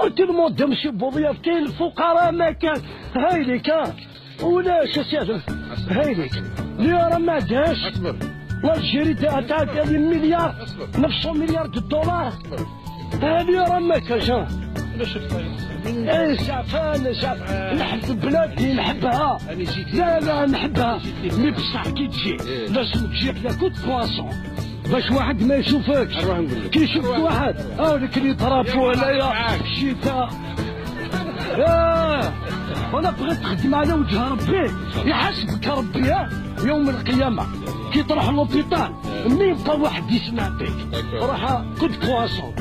قلت له تمشي بوظيف كاين الفقراء ما كان هايلي كان ولاش اسيدي هايلي اللي راه ما عندهاش لا الجيري تاع مليار 900 مليار دولار هذه راه ما كانش ايه شعفان نحب بلادي نحبها لا نحبها مي بصح كي تجي لازم تجيك لا كوت بواسون باش واحد ما يشوفكش كي يشوف واحد هاوليك اللي يطرافوا عليا الشتاء وانا بغيت تخدم على وجه ربي يحاسبك ربي يوم القيامه كي تروح لوبيطال منين يبقى واحد يسمع بك روح كوت بواسون